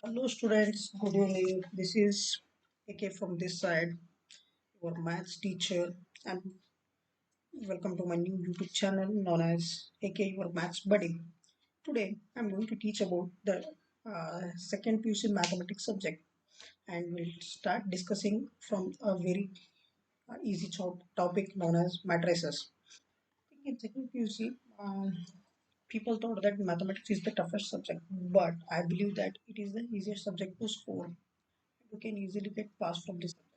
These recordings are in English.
Hello students, good evening. This is AK from this side, your maths teacher, and welcome to my new YouTube channel known as AK your maths buddy. Today I'm going to teach about the second PUC mathematics subject, and we'll start discussing from a very easy topic known as matrices. In second PUC, people thought that mathematics is the toughest subject, but I believe that it is the easiest subject to score. You can easily get passed from this subject.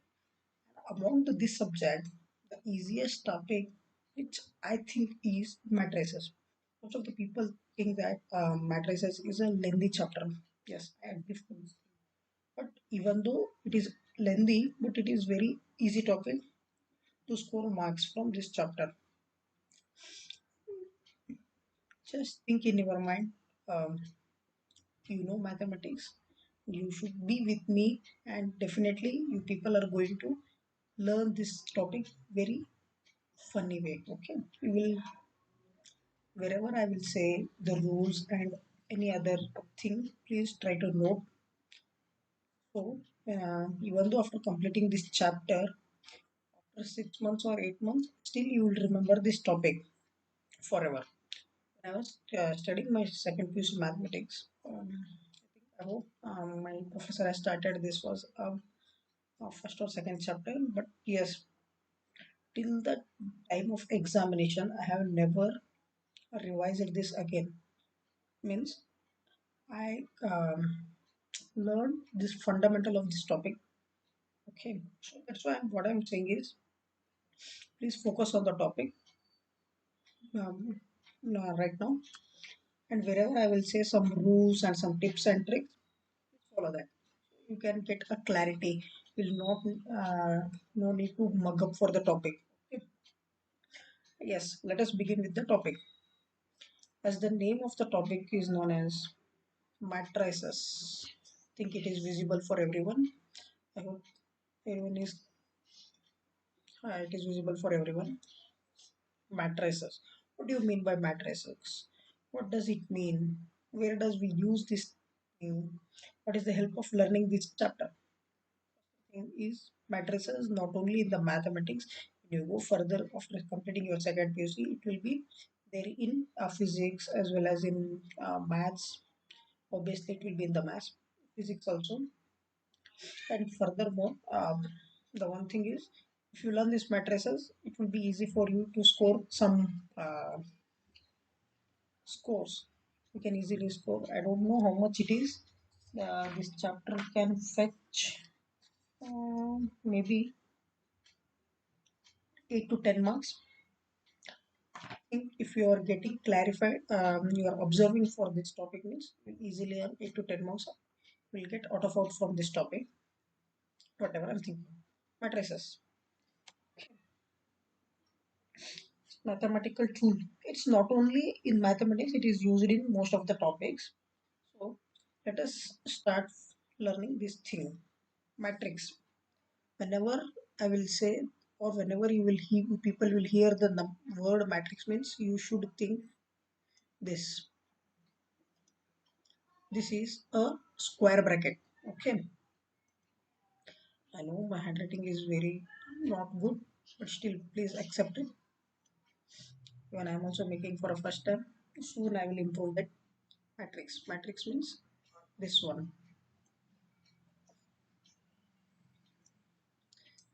Among this subject, the easiest topic, which I think is matrices. Most of the people think that matrices is a lengthy chapter. Yes, I agree with this. But even though it is lengthy, but it is very easy topic to score marks from this chapter. Just think in your mind, um, mathematics. You should be with me, and definitely you people are going to learn this topic very funny way. Okay, we will wherever I will say the rules and any other thing, please try to note. So, even though after completing this chapter, after 6 months or 8 months, still you will remember this topic forever. When I was studying my second PUC mathematics, I hope my professor has started this was first or second chapter, but yes, till the time of examination, I have never revised this again. Means I learned this fundamental of this topic. Okay, so that's why what I'm saying is please focus on the topic um, right now, and wherever I will say some rules and some tips and tricks, follow that. You can get a clarity. Will not no need to mug up for the topic. Okay. Yes, let us begin with the topic. As the name of the topic is known as matrices. Think it is visible for everyone. I hope everyone is it is visible for everyone. Matrices. What do you mean by matrices? What does it mean? Where does we use this thing? What is the help of learning this chapter? Thing is matrices not only in the mathematics. When you go further after completing your second PUC, it will be there in physics as well as in maths. Obviously, it will be in the maths, physics also. And furthermore, the one thing is, if you learn these matrices, it will be easy for you to score some scores. You can easily score. I don't know how much it is. This chapter can fetch maybe 8 to 10 marks. If you are getting clarified, you are observing for this topic means you easily earn 8 to 10 marks. Will get out from this topic. Whatever I'm thinking. Matrices. Mathematical tool. It's not only in mathematics, it is used in most of the topics. So let us start learning this thing. Matrix. Whenever I will say, or whenever you will hear, people will hear the word matrix means you should think this. This is a square bracket. Okay. I know my handwriting is very not good, but still please accept it. When I'm also making for a first time, soon I will improve that matrix. Matrix means this one.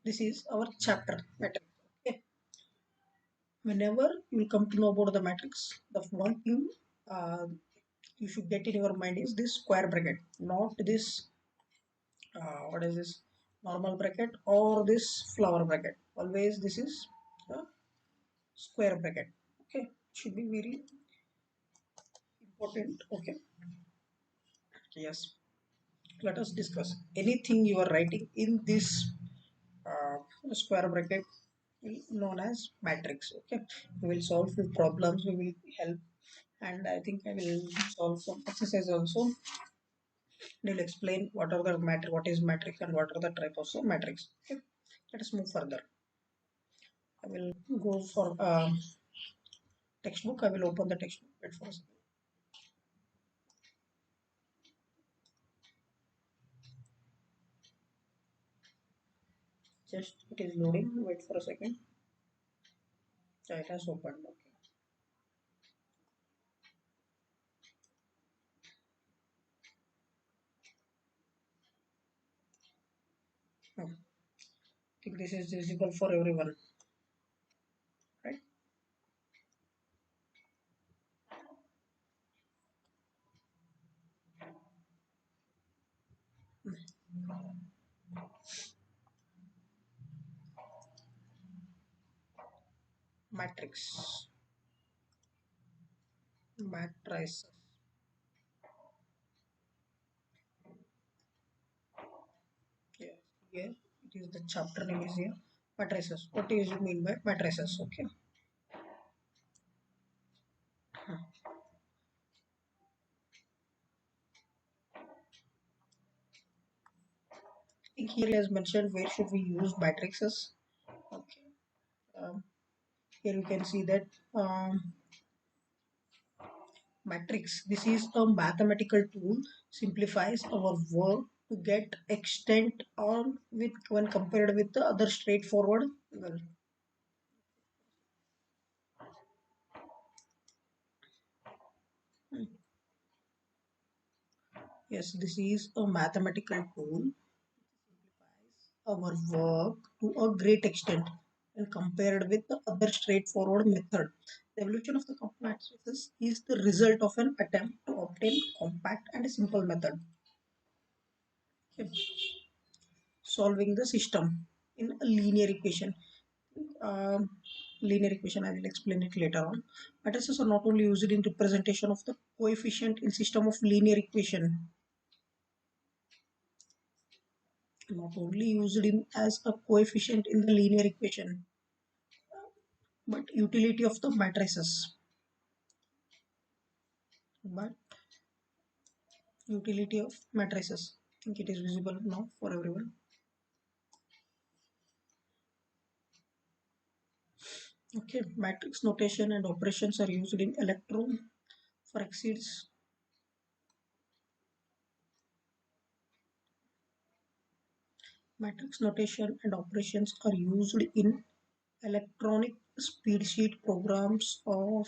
This is our chapter matrix. Okay. Whenever you will come to know about the matrix, the one thing you should get in your mind is this square bracket, not this what is this normal bracket or this flower bracket. Always this is a square bracket. Okay, should be very important. Okay, yes. Let us discuss anything you are writing in this uh, square bracket known as matrix. Okay, we will solve few problems. We will help, and I think I will solve some exercise also. They will explain what are the matrix, what is matrix, and what are the types of matrix. Okay, let us move further. I will go for textbook. I will open the textbook. Wait for a second. Just it is loading. Wait for a second. Yeah, it has opened. Okay. I think this is visible for everyone, right? Matrix. Matrices. Yeah. Here it is the chapter name is here. Matrices. What do you mean by matrices? Okay. I think here he has mentioned where should we use matrices. Okay. Um, Here you can see that matrix. This is a mathematical tool, simplifies our work to get extent on with when compared with the other straightforward. Well, yes, this is a mathematical tool, our work to a great extent when compared with the other straightforward method. The evolution of the compact matrices is the result of an attempt to obtain compact and simple method. Okay. Solving the system in a linear equation. um, Linear equation, I will explain it later on. Matrices are not only used in representation of the coefficient in system of linear equation, not only used in as a coefficient in the linear equation, but utility of the matrices. But utility of matrices. I think it is visible now for everyone. Okay, matrix notation and operations are used in electron for exceeds. Matrix notation and operations are used in electronic spreadsheet programs of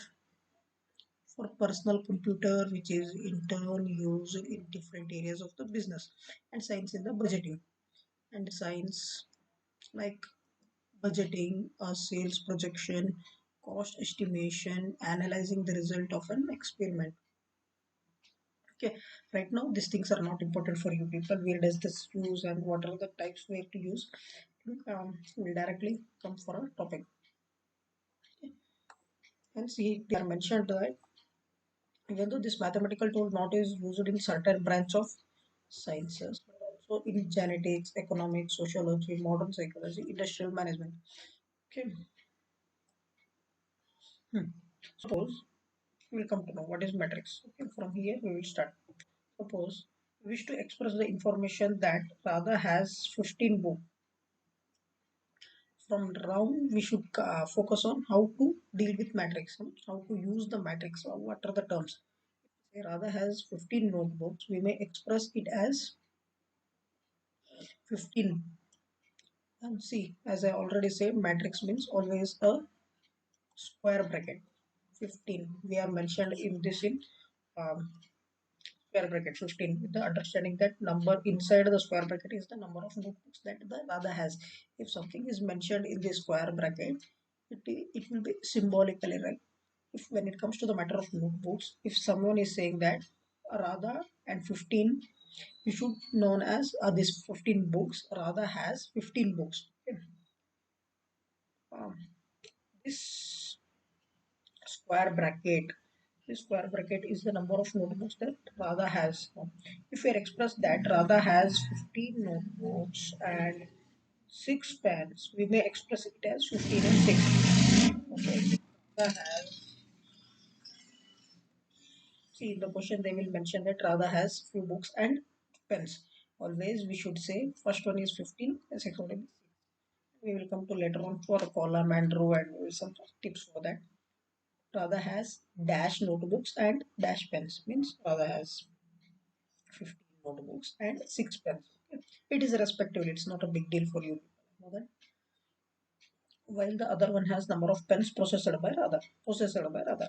for personal computer, which is in turn used in different areas of the business and science in the budgeting and science like budgeting, sales projection, cost estimation, analyzing the result of an experiment. Okay, right now these things are not important for you people. Where does this use and what are the types where to use? We'll directly come for a topic. Okay. And see, they are mentioned that even though this mathematical tool not is used in certain branch of sciences, but also in genetics, economics, sociology, modern psychology, industrial management. Okay. Hmm. Suppose we will come to know what is matrix. Okay, from here we will start. Suppose we wish to express the information that Radha has 15 books. From round we should focus on how to deal with matrix, how to use the matrix, or what are the terms. Say Radha has 15 notebooks, we may express it as 15. And see, as I already said, matrix means always a square bracket. 15. We have mentioned in this in um, square bracket 15 with the understanding that number inside the square bracket is the number of notebooks that the Radha has. If something is mentioned in the square bracket, it will be symbolically right. If when it comes to the matter of notebooks, if someone is saying that Radha and 15, you should known as this 15 books, Radha has 15 books. Okay. Um, this square bracket this square bracket is the number of notebooks that Radha has. If we express that Radha has 15 notebooks and 6 pens, we may express it as 15 and 6. Okay. Radha has, see in the question they will mention that Radha has few books and pens. Always we should say first one is 15 and second one is 6. We will come to later on for a column and row and we will some tips for that. Radha has dash notebooks and dash pens, means Radha has 15 notebooks and 6 pens. Okay. It is respectively, it's not a big deal for you. Know that while the other one has number of pens processed by rather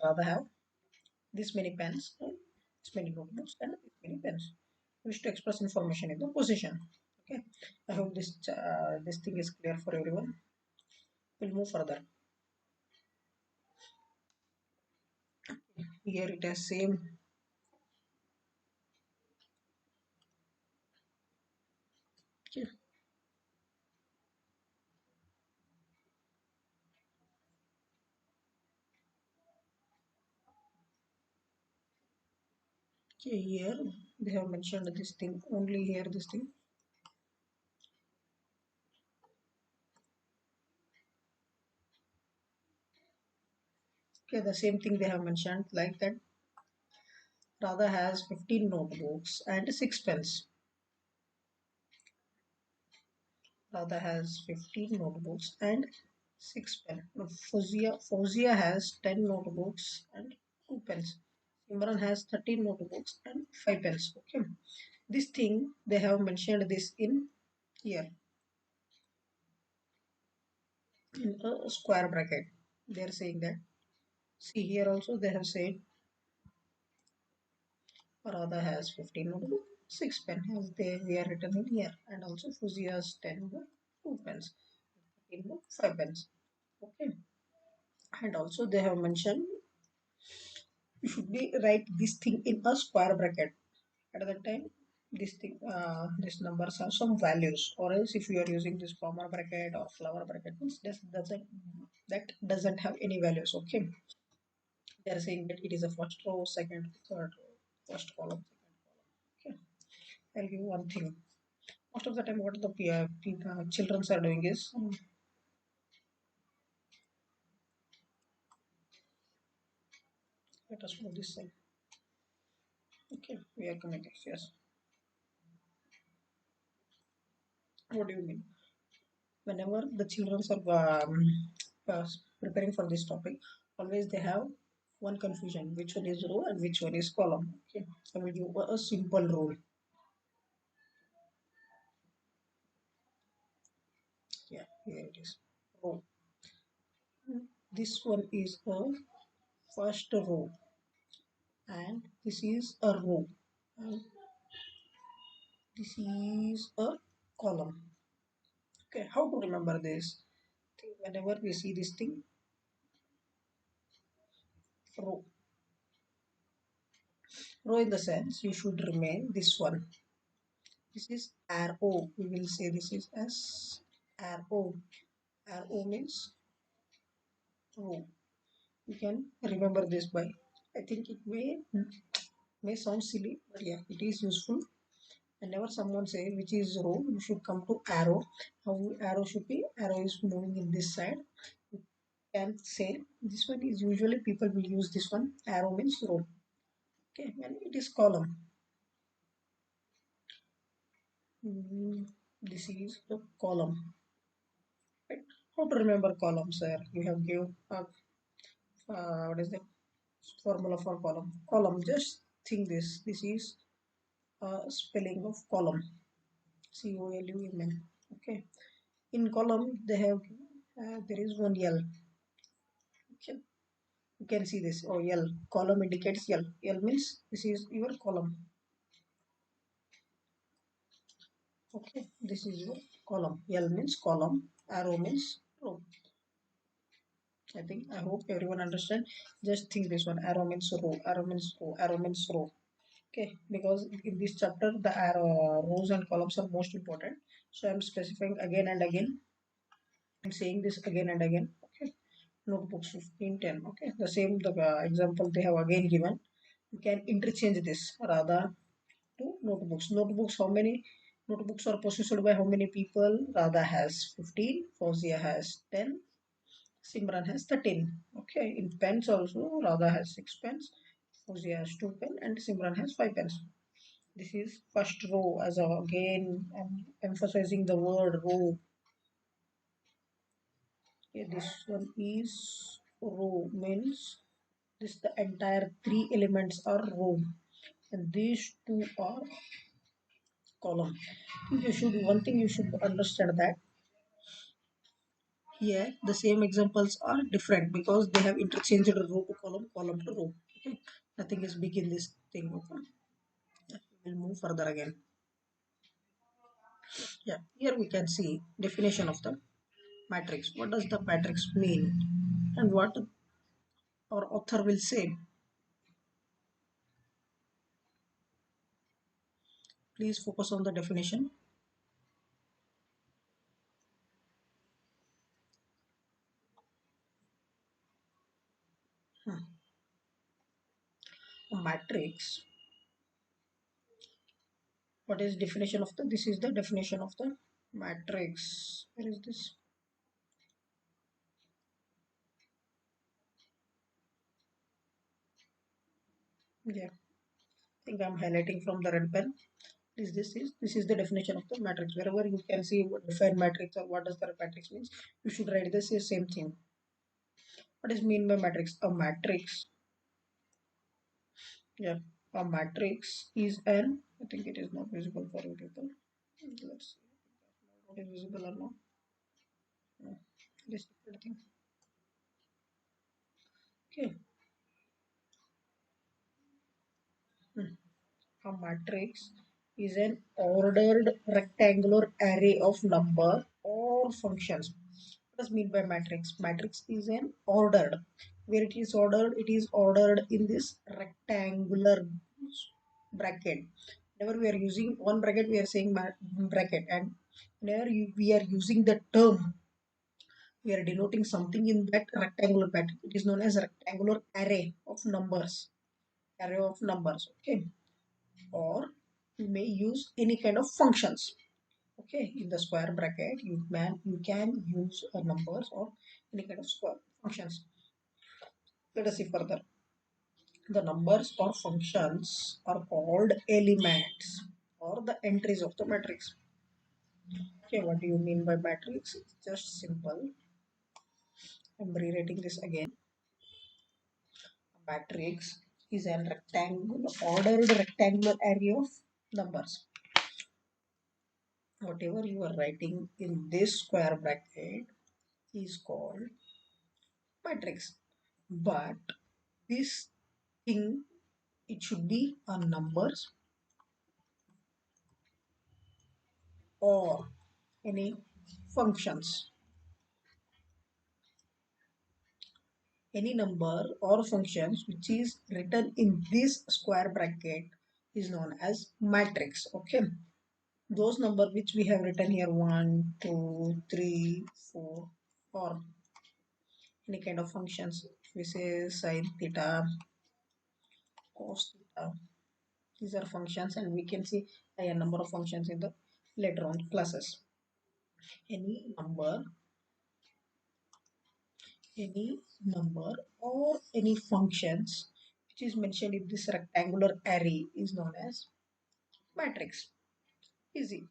rather have this many pens, and this many notebooks, and this many pens. Wish to express information in the position. Okay, I hope this thing is clear for everyone. We'll move further. Here it has same. Okay, okay, here they have mentioned this thing only here. This thing. Okay, the same thing they have mentioned like that. Radha has 15 notebooks and 6 pens. Radha has 15 notebooks and 6 pens. Now, Fauzia has 10 notebooks and 2 pens. Imran has 13 notebooks and 5 pens. Okay. This thing, they have mentioned this in here, in a square bracket. They are saying that. See here also they have said Radha has 15 notebooks, 6 pens. As they are written in here. And also Fuzia has 10 book, 2 pens. 13 book, 5 pens. Okay. And also they have mentioned you should be write this thing in a square bracket. At that time, these numbers have some values. Or else, if you are using this comma bracket or flower bracket, means that doesn't have any values. Okay, they are saying that it is a first row, second, third row, first column, second column. Okay, I'll give you one thing. Most of the time, what the children are doing is, let us move this side. Okay, we are coming. Yes. What do you mean? Whenever the children are uh, preparing for this topic, always they have one confusion, which one is row and which one is column. Okay, I will give a simple rule. Yeah, here it is. Row. This one is a first row, and this is a row, and this is a column. Okay, how to remember this? Whenever we see this thing, row, row in the sense you should remain this one. This is arrow. We will say this is as arrow. Arrow means row. You can remember this by. I think it may sound silly, but yeah, it is useful. Whenever someone say which is row, you should come to arrow. How arrow should be? Arrow is moving in this side. You can say this one is usually people will use this one. Arrow means row. Okay, and it is column. This is the column. Right? How to remember column, sir? You have give what is the formula for column? Column. Just think this. This is spelling of column. COLUMN. Okay. In column, they have there is one L. Okay. You can see this. Oh, L. Column indicates L. L means this is your column. Okay. This is your column. L means column. Arrow means row. I think I hope everyone understand. Just think this one. Arrow means row. Arrow means row. Arrow means row. Okay, because in this chapter the rows and columns are most important. So I'm specifying again and again. I'm saying this again and again. Okay, notebooks 15, 10. Okay, the same the example they have again given. You can interchange this rather to notebooks. Notebooks, how many notebooks are possessed by how many people? Radha has 15, Fauzia has 10, Simran has 13. Okay, in pens also, Radha has 6 pens, Fauzia has 2 pens, and Simran has 5 pens. This is first row as again I'm emphasizing the word row. Okay, this one is row means this the entire three elements are row and these two are column. You should one thing you should understand that Here, the same examples are different because they have interchanged row to column, column to row. Okay, nothing is big in this thing. Okay, yeah, we'll move further again. Yeah, here we can see definition of the matrix. What does the matrix mean, and what our author will say? Please focus on the definition. Hmm. A matrix. What is definition of the? This is the definition of the matrix. Where is this? Yeah, I think I'm highlighting from the red pen. This is the definition of the matrix. Wherever you can see what define matrix or what does the matrix means, you should write this is same thing. What is mean by matrix? A matrix, yeah, a matrix is an. I think it is not visible for you people. Let's see what is visible or not. No, it is different thing. Okay, hmm. A matrix is an ordered rectangular array of number or functions. What does mean by matrix? Matrix is an ordered. Where it is ordered, it is ordered in this rectangular bracket. Whenever we are using one bracket, we are saying bracket, and whenever we are using the term, we are denoting something in that rectangular pattern. It is known as rectangular array of numbers. Array of numbers. Okay, or you may use any kind of functions. Okay, in the square bracket you can use numbers or any kind of square functions. Let us see further. The numbers or functions are called elements or the entries of the matrix. Okay, what do you mean by matrix? It's just simple. I'm rewriting this again. A matrix is a rectangular ordered rectangular array of numbers. Whatever you are writing in this square bracket is called matrix. But this thing, it should be a numbers or any functions. Any number or functions which is written in this square bracket is known as matrix. Okay, those number which we have written here 1, 2, 3, 4, or any kind of functions, we say sine theta, cos theta. These are functions, and we can see a number of functions in the later on classes. Any number, any number or any functions which is mentioned in this rectangular array is known as matrix. Easy.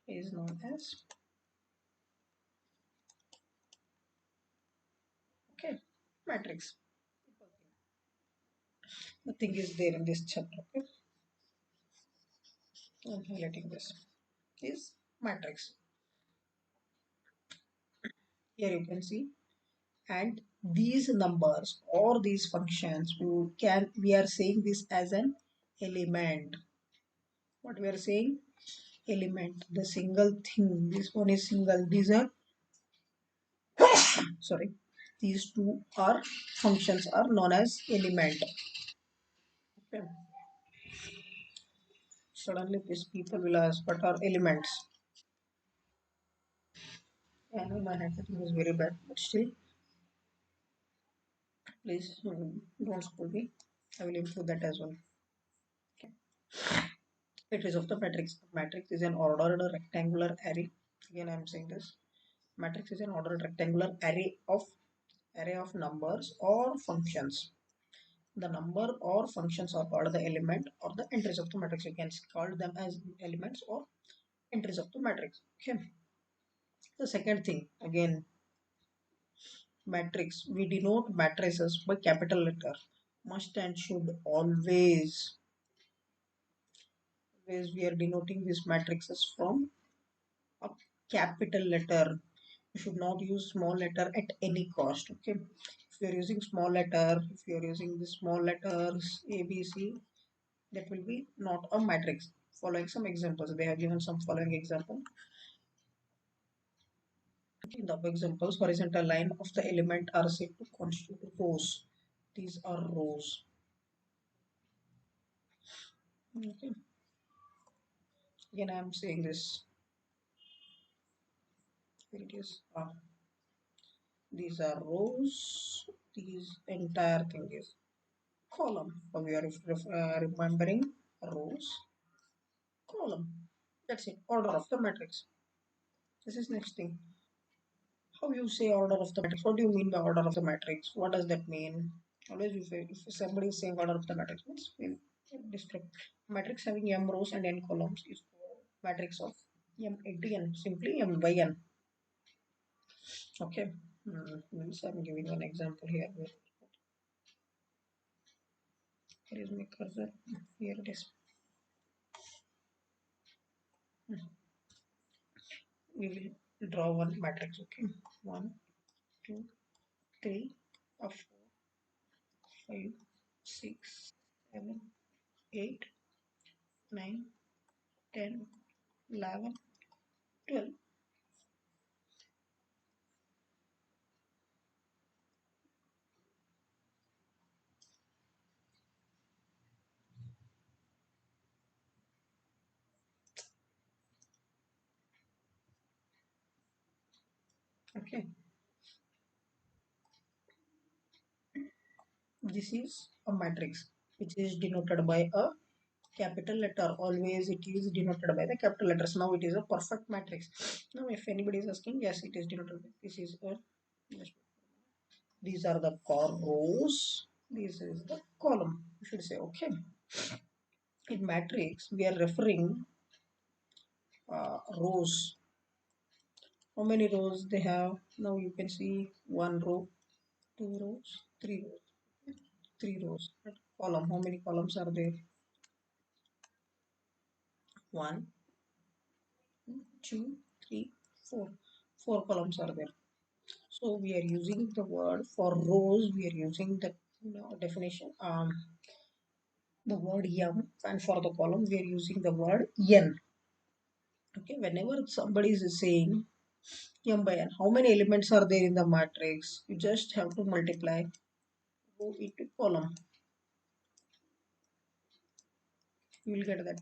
Is known as, okay, matrix. Nothing is there in this chapter. Okay, I'm highlighting this is matrix. Here you can see, and these numbers or these functions we are saying this as an element. What we are saying, element, the single thing, this one is single, these are, sorry, these two are functions are known as element. Okay, suddenly these people will ask what are elements. I know my handwriting is very bad, but still, please don't scold me. I will improve that as well. Okay. Matrix of the matrix. Matrix is an ordered rectangular array. Again, I am saying this. Matrix is an ordered rectangular array of numbers or functions. The number or functions are called the element or the entries of the matrix. You can call them as elements or entries of the matrix. Okay. The second thing, again, matrix. We denote matrices by capital letter. Must and should always we are denoting these matrices from a capital letter. You should not use small letter at any cost. Okay, if you are using small letter, if you are using the small letters A B C, that will be not a matrix. Following some examples, they have given some following example. In the examples, horizontal line of the element are said to constitute rows. These are rows. Okay, again I am saying this. Here it is. These are rows. These entire thing is column. So we are remembering rows, column. That's it. Order of the matrix. This is next thing. How you say order of the matrix? What do you mean by order of the matrix? What does that mean? Always if somebody is saying order of the matrix means we'll describe matrix having m rows and n columns is called matrix of m into n. Simply m by n. Okay. Means I'm giving an example here. Here is my cursor. Here it is. We will draw one matrix. Okay. One, two, three, four, five, six, 7, 8, 9, 10, 11, 12. Okay. This is a matrix which is denoted by a capital letter. Always it is denoted by the capital letters. Now it is a perfect matrix. Now if anybody is asking, yes, it is denoted by this is a yes, these are the rows. This is the column. You should say okay. In matrix, we are referring rows. How many rows they have? Now you can see one row, two rows, three rows, three rows. Column. How many columns are there? One, two, three, four. Four columns are there. So we are using the word for rows. We are using the definition. The word yum, and for the column we are using the word n. Okay. Whenever somebody is saying m by n, how many elements are there in the matrix? You just have to multiply row into column. You will get that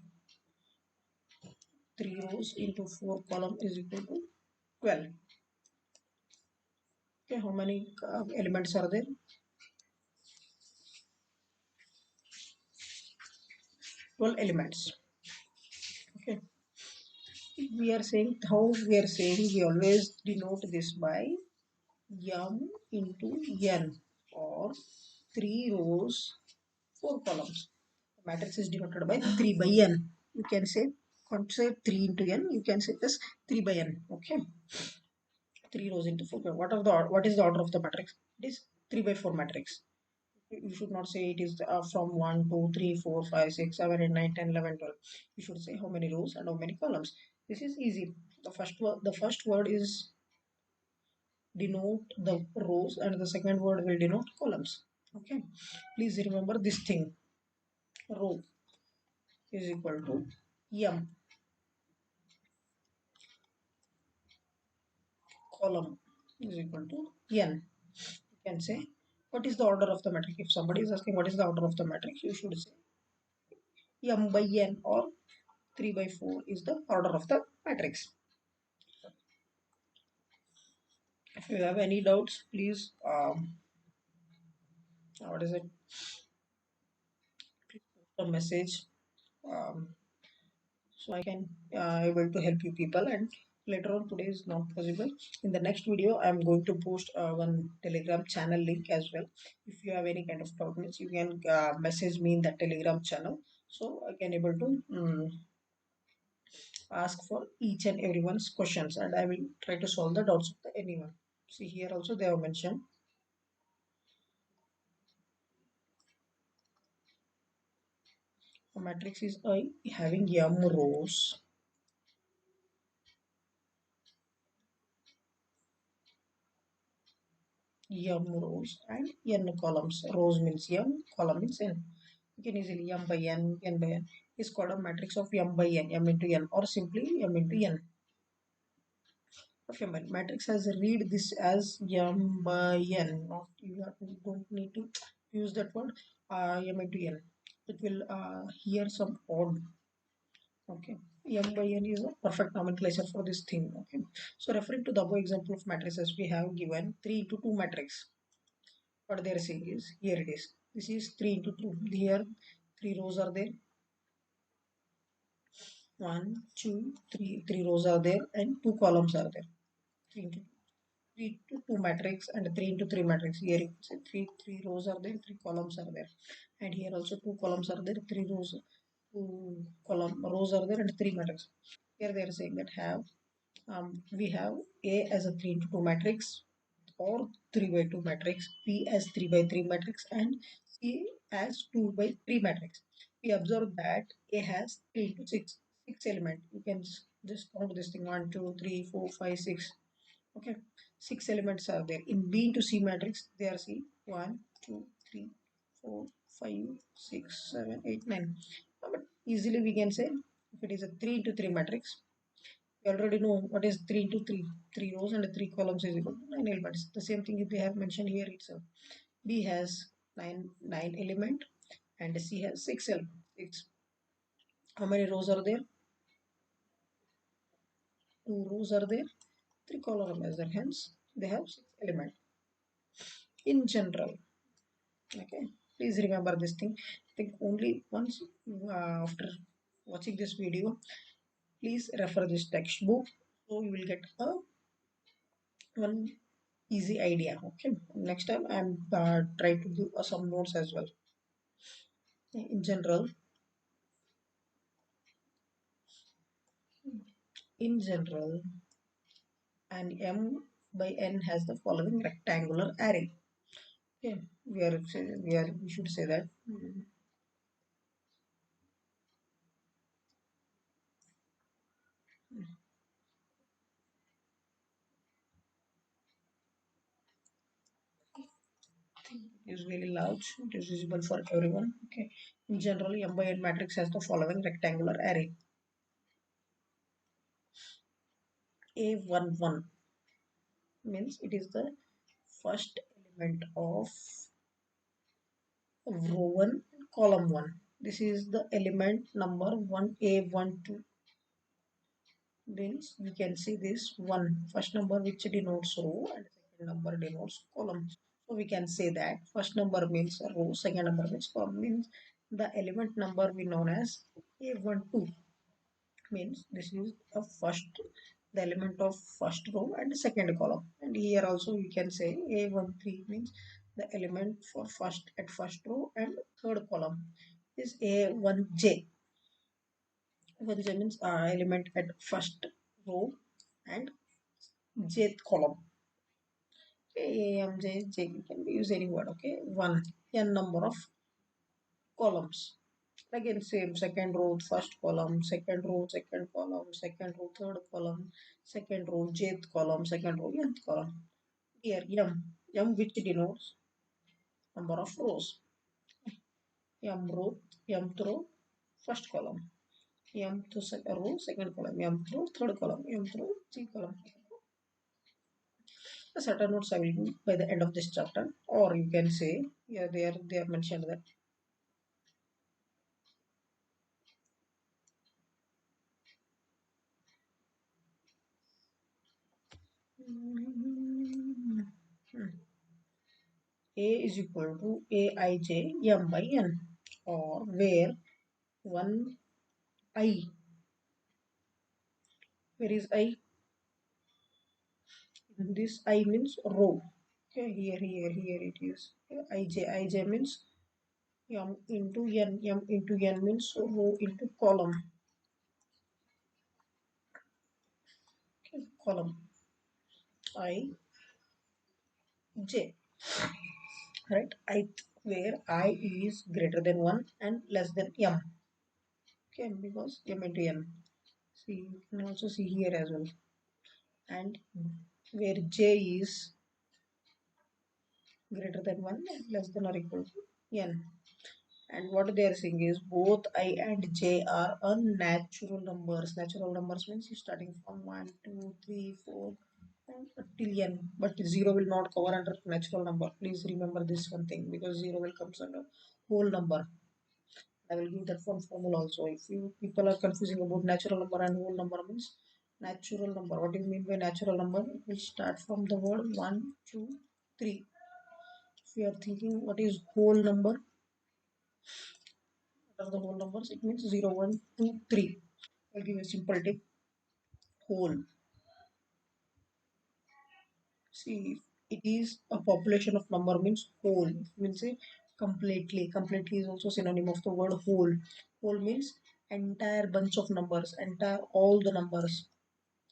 3 rows into 4 column is equal to 12. Okay, how many elements are there? 12 elements. Okay, we are saying how we are saying we always denote this by m into n, or 3 rows 4 columns. The matrix is denoted by 3 by n. You can say, can't say 3 into n, you can say this 3 by n. Okay, 3 rows into 4. What is the order of the matrix? It is 3 by 4 matrix. You should not say it is from 1 2 3 4 5 6 7 8 9 10 11 12. You should say how many rows and how many columns. This is easy. The first word is denote the rows, and the second word will denote columns. Okay, please remember this thing. Row is equal to m, column is equal to n. You can say what is the order of the matrix. If somebody is asking what is the order of the matrix, you should say m by n, or 3 by 4 is the order of the matrix. If you have any doubts, please what is it, please post a message, um, so I can able to help you people. And later on, today is not possible. In the next video I am going to post one telegram channel link as well. If you have any kind of problems, you can message me in that telegram channel, so I can able to ask for each and everyone's questions, and I will try to solve the doubts of anyone. See, here also they have mentioned a matrix is having m rows m rows and n columns. Rows means m, column means n. You can easily m by n by n is called a matrix of m by n, m into n, or simply m into n. Okay, my matrix has read this as m by n. Not you don't need to use that word m into n. It will hear some odd. Okay, m by n is a perfect nomenclature for this thing. Okay, so referring to the above example of matrices, we have given 3 into 2 matrix. What they are saying is, here it is. This is 3 into 2. Here 3 rows are there. One, two, three. Three rows are there and 2 columns are there. 3 into 3 to 2 matrix and 3 into 3 matrix. Here you can say three rows are there, 3 columns are there. And here also 2 columns are there, 3 rows, 2 column rows are there and 3 matrix. Here they are saying that we have A as a 3 into 2 matrix, or 3 by 2 matrix, B as 3 by 3 matrix, and C as 2 by 3 matrix. We observe that A has 3 to 6 element. You can just count this thing 1, 2, 3, 4, 5, 6. Okay, 6 elements are there. In B into C matrix, they are see 1, 2, 3, 4, 5, 6, 7, 8, 9. But easily we can say if it is a 3 into 3 matrix, we already know what is 3 into 3. 3 rows and 3 columns is equal to 9 elements. The same thing if they have mentioned here itself. B has 9 element and C has 6 element. 6. How many rows are there? 2 rows are there. 3 columns are there. Hence, they have 6 element. In general, okay, please remember this thing. I think only once after watching this video, please refer this textbook so you will get a one easy idea. Okay, next time I'm trying to do some notes as well. In general in general, an m by n has the following rectangular array. Okay, we should say that it is very large, it is visible for everyone. Okay, in general, m by n matrix has the following rectangular array. A11 means it is the first element of row 1 column 1. This is the element number 1, A12. Means we can see this one first number which denotes row and second number denotes column. So we can say that first number means row, second number means column. Means the element number we known as A12 means this is a first, the element of first row and second column. And here also we can say A13 means the element for first at first row and third column is A1J. 1J means element at first row and jth column. Okay, AMJ, J can be used any word. Okay, one n number of columns. Again, same second row, first column, second row, second column, second row, third column, second row, jth column, second row, nth column. Here, m which denotes number of rows. M row, mth row, first column. Mth row, second column. Mth row, third column. Mth row, three column. The certain notes I will do by the end of this chapter, or you can say, yeah, they are mentioned that. A is equal to Aij m by n, or where one I, where is I? In this I means row. Okay, here it is. Ij means m into n. M into n means row into column. Okay, column I j. Right? I, where I is greater than 1 and less than m. Okay, because m into n. See, you can also see here as well. And where j is greater than 1 and less than or equal to n. And what they are saying is both I and j are unnatural numbers. Natural numbers means starting from 1, 2, 3, 4 and till n. But 0 will not cover under natural number. Please remember this one thing because 0 will comes under whole number. I will give that one formula also. If you people are confusing about natural number and whole number means natural number. What do you mean by natural number? It will start from the word 1, 2, 3. If you are thinking what is whole number, what are the whole numbers? It means 0, 1, 2, 3. I'll give you a simple tip. Whole. See, if it is a population of number means whole. It means say completely. Completely is also synonym of the word whole. Whole means entire bunch of numbers, entire all the numbers.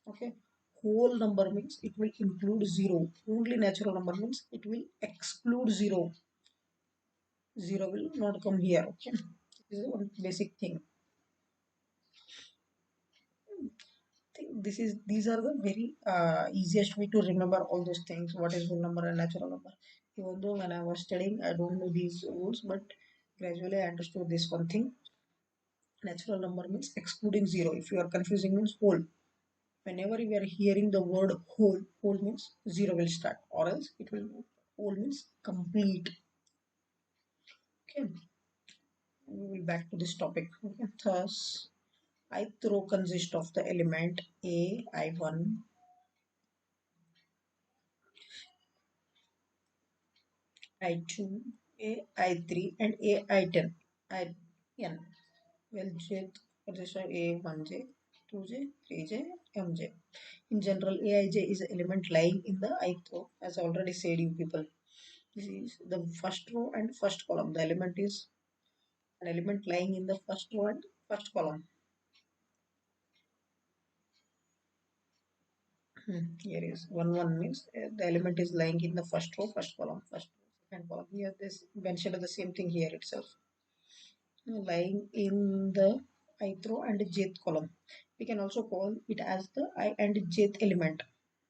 Okay. Whole number means it will include zero. Only natural number means it will exclude zero. Zero will not come here. Okay. This is one basic thing. Think this is these are the very easiest way to remember all those things. What is whole number and natural number? Even though when I was studying, I don't know these rules, but gradually I understood this one thing. Natural number means excluding zero. If you are confusing means whole. Whenever you are hearing the word whole, whole means zero will start, or else it will whole means complete. Okay, we will back to this topic. Okay, thus I throw consists of the element a I1, I2, a I3, and a I10. I n. Well, j consists of a 1j, 2j, 3j, mj. In general, aij is an element lying in the ith row, as I already said, you people. This is the first row and first column. The element is an element lying in the first row and first column. Here is 1 1 means the element is lying in the first row, first column, first row, second column. Here this mentioned the same thing here itself. Lying in the ith row and jth column. We can also call it as the I and jth element.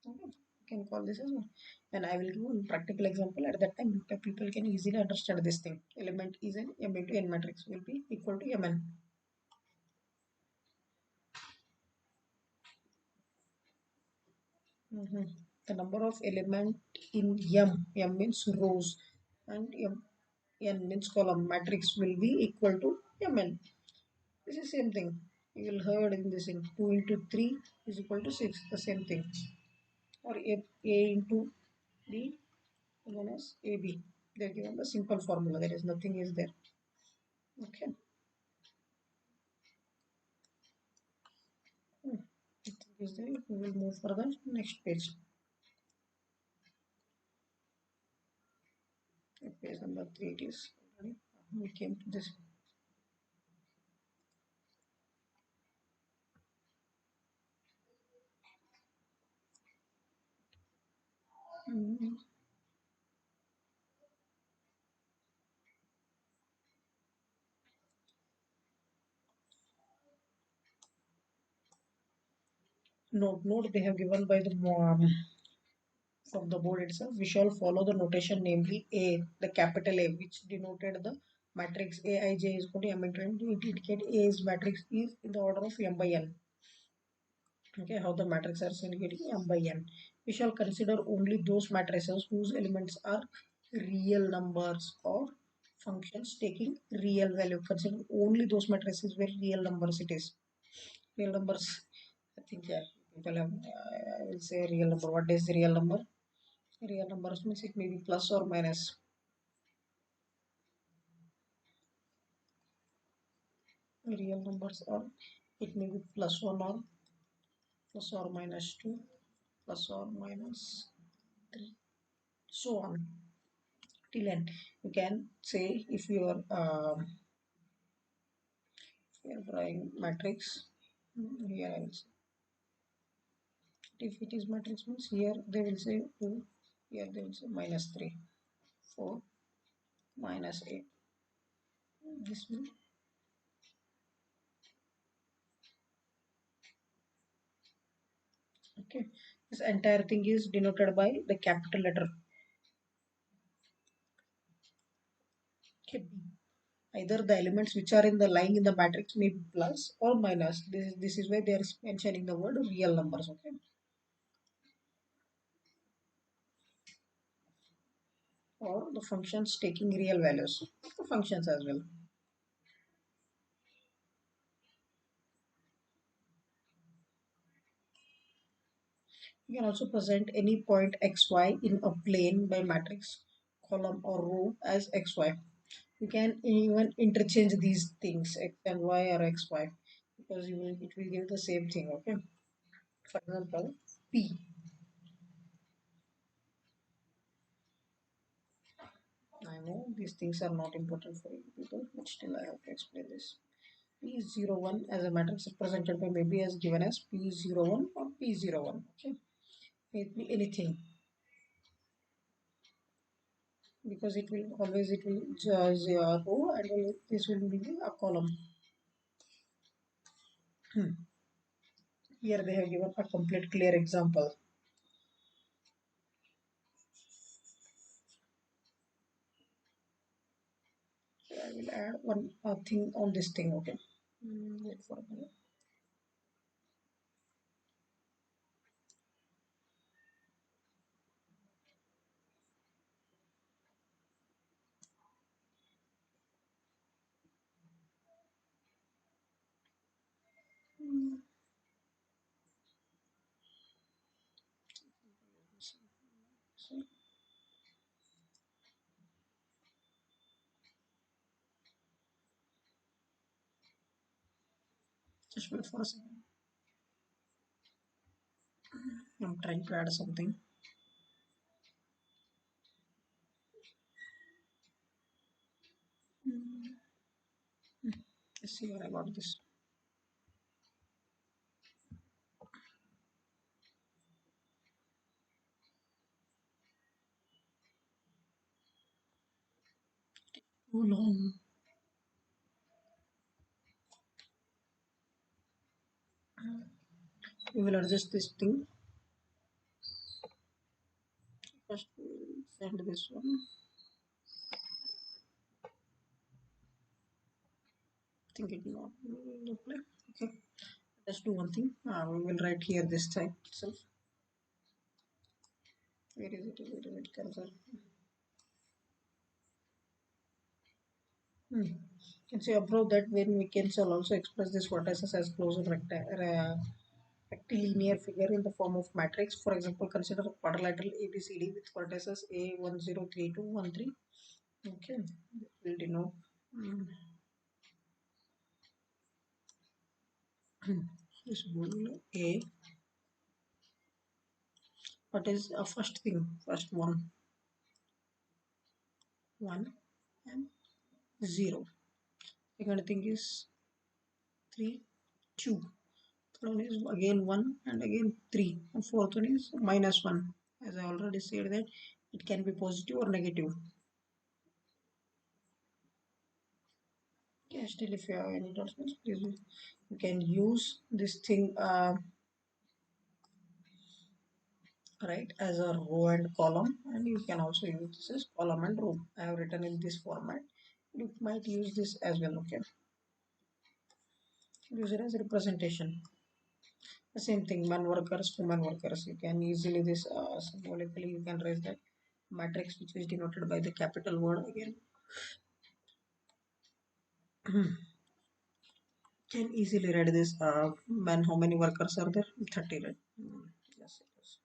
Okay. You can call this as well. And I will give one practical example. At that time, people can easily understand this thing. Element is an m into n matrix will be equal to mn. Mhm. The number of element in m means rows, and n means column. Matrix will be equal to mn. This is same thing. You will heard in this thing. 2 into 3 is equal to 6. The same thing. Or a into b known as ab. They are given the simple formula. There is nothing is there. Okay. Nothing is there. We will move further. Next page. Page number 3 it is. We came to this. Mm, Note they have given by the from the board itself. We shall follow the notation, namely A, the capital A, which denoted the matrix Aij is equal to M into N. It indicate A's matrix is in the order of M by N. Okay, how the matrices are indicating M by N. We shall consider only those matrices whose elements are real numbers or functions taking real value. Consider only those matrices where real numbers it is. Real numbers, I think, yeah, people have, I will say real number. What is the real number? Real numbers means it may be plus or minus. Real numbers are it may be plus 1 or plus or minus 2, plus or minus 3, so on till end. You can say if you are drawing matrix, here I will say if it is matrix means here they will say 2, here they will say minus 3, 4, minus 8. This will okay. This entire thing is denoted by the capital letter. Okay, B. Either the elements which are in the lying in the matrix may be plus or minus. This is why they are mentioning the word real numbers. Okay, or the functions taking real values. The functions as well. You can also present any point xy in a plane by matrix, column or row as xy. You can even interchange these things x and y or xy because it will give the same thing. Okay. For example, P. I know these things are not important for you people, but still I have to explain this. P01 as a matrix is presented by maybe as given as P01 or P01. Okay. It be anything because it will row and this will be a column. Here they have given a complete clear example. I will add one thing on this thing. Okay. Wait for a minute. So, just wait for a second. I'm trying to add something. Let's see where I got this. Too long. We will adjust this thing. First, we'll send this one. Think it not reply. Okay. Let's do one thing. We will write here this type itself. Where is it? Where is it? Cursor. You can see above that when we can shall also express this vertices as closed rectilinear figure in the form of matrix. For example, consider a quadrilateral ABCD with vertices A103213. Okay, this will denote mm, this will A. What is a first thing? First one and 0. Second thing is 3, 2. Third one is again 1 and again 3. And fourth one is minus 1. As I already said that it can be positive or negative. Yeah, still if you have any doubts, please you can use this thing right as a row and column, and you can also use this as column and row. I have written in this format. You might use this as well. Okay, use it as representation. The same thing, man workers, woman workers. You can easily this symbolically you can raise that matrix which is denoted by the capital word again. Can easily read this man. How many workers are there? 30, right? Yes, it is.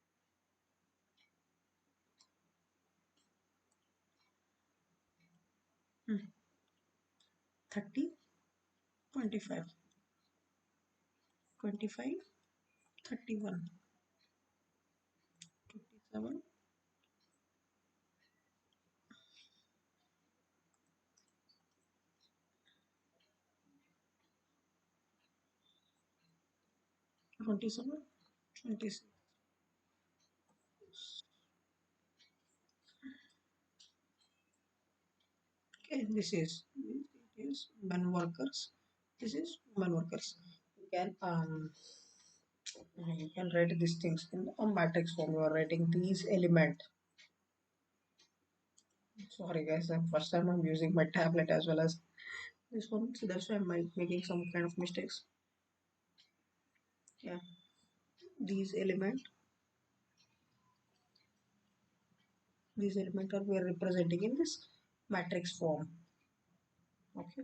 30, 25, 25, 31, 27, 27, 26. Okay, it is men workers. This is women workers. You can you can write these things in a matrix form. You are writing these element. Sorry guys, first time I'm using my tablet as well as this one, so that's why I'm making some kind of mistakes. Yeah, these element, these element are we are representing in this matrix form. Okay,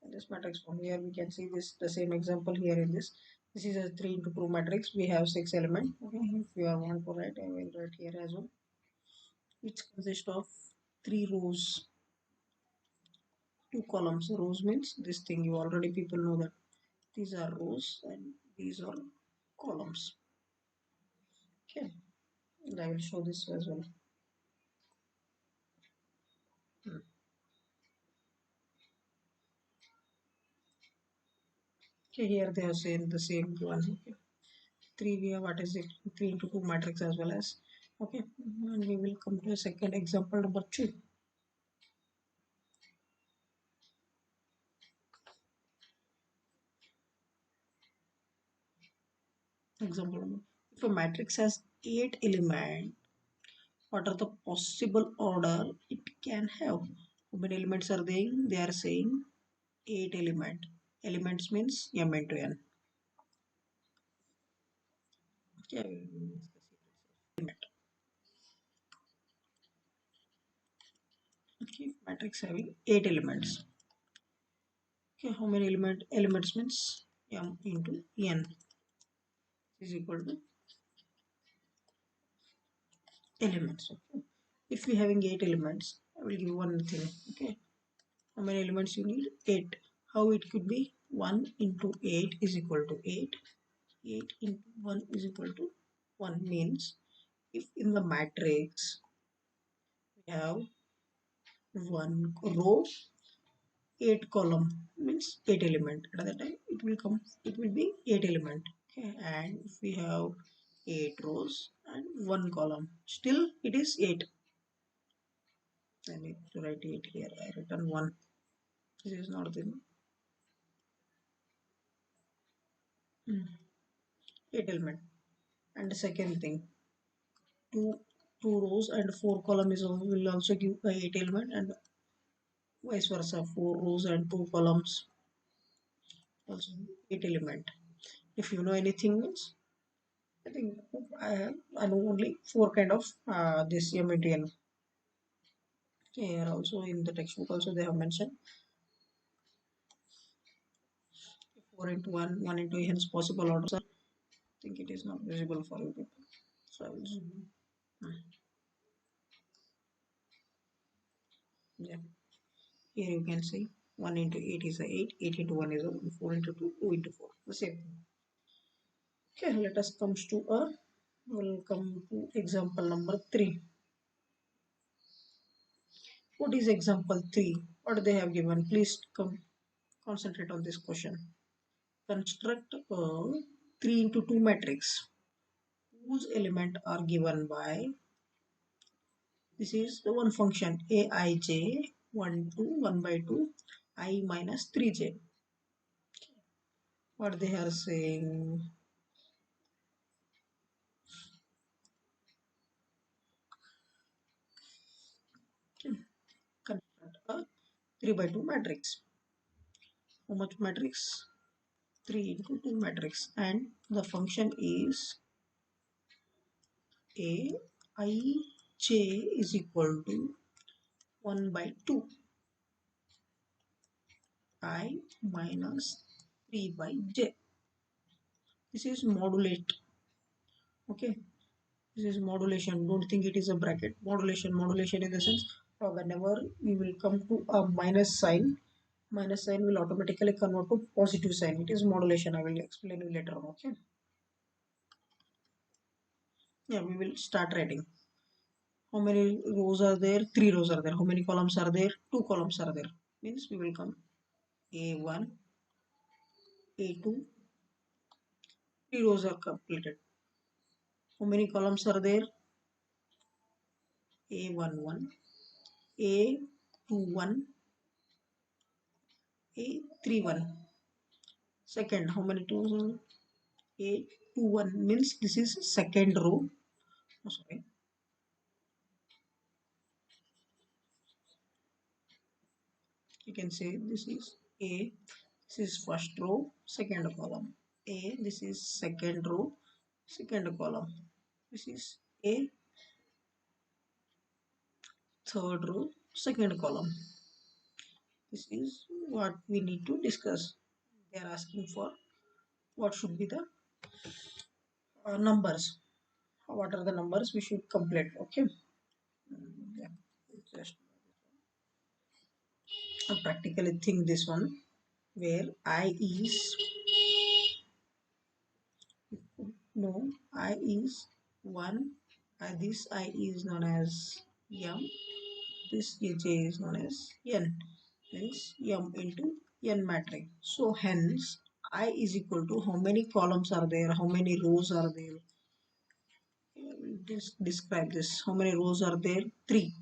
in this matrix form here we can see this the same example here in this. This is a 3 into 2 matrix. We have 6 element. Okay, if you are want to write, I will write here as well. It consists of 3 rows, 2 columns. Rows means this thing you already people know that these are rows and these are columns. Okay, and I will show this as well. Hmm. Okay, here they are saying the same one. Okay, 3 we have what is it? 3 into 2 matrix as well as. Okay, and we will come to a second example number 2. Example number. If a matrix has 8 elements, what are the possible order it can have? How many elements are they? They are saying 8 element. Elements means m into n. Okay, element. Okay, matrix having 8 elements. Okay, how many elements means m into n is equal to elements. Okay, if we having 8 elements, I will give one thing. Okay, how many elements you need? 8. How it could be? 1 into 8 is equal to 8. 8 into 1 is equal to 1 means if in the matrix we have one row, 8 column means 8 element. At that time it will come, it will be 8 element. Okay, and if we have 8 rows and one column, still it is 8. I need to write 8 here. I written 1. This is not the 8 element. And the second thing, two rows and 4 column is will also give a 8 element, and vice versa, 4 rows and 2 columns also 8 element. If you know anything means, I think I know only 4 kind of this MTN. Here also in the textbook also they have mentioned 4 into 1, 1 into hence possible orders. I think it is not visible for you people. So I will zoom in. Yeah. Here you can see 1 into 8 is a 8, 8 into 1 is a 1, 4 into 2, 2 into 4. The same thing. Okay, let us come to we'll come to example number 3. What is example 3? What they have given? Please concentrate on this question. Construct a 3 into 2 matrix whose element are given by, this is the one function aij 1 2 1 by 2 I minus 3j. What they are saying? Construct a 3 by 2 matrix. How much matrix? 3 into 2 matrix, and the function is aij is equal to 1 by 2 I minus 3 by j. This is modulate. Okay, this is modulation. Don't think it is a bracket. Modulation in the sense, whenever we will come to a minus sign will automatically convert to positive sign. It is modulation. I will explain you later on. Okay, yeah, we will start writing. How many rows are there? 3 rows are there. How many columns are there? 2 columns are there. Means we will come a1, a2, 3 rows are completed. How many columns are there? A11, A21, A31. Second, how many rows are A21 means this is second row. Oh, sorry. You can say this is A, this is first row, second column. A, this is second row, second column. This is A, third row, second column. This is what we need to discuss. They are asking for what should be the numbers. What are the numbers we should complete? Okay. Yeah. Just practically think this one where I is no I is 1 and this I is known as m, this j is known as n, means m into n matrix. So hence I is equal to how many columns are there, how many rows are there. Just describe this, how many rows are there? Three.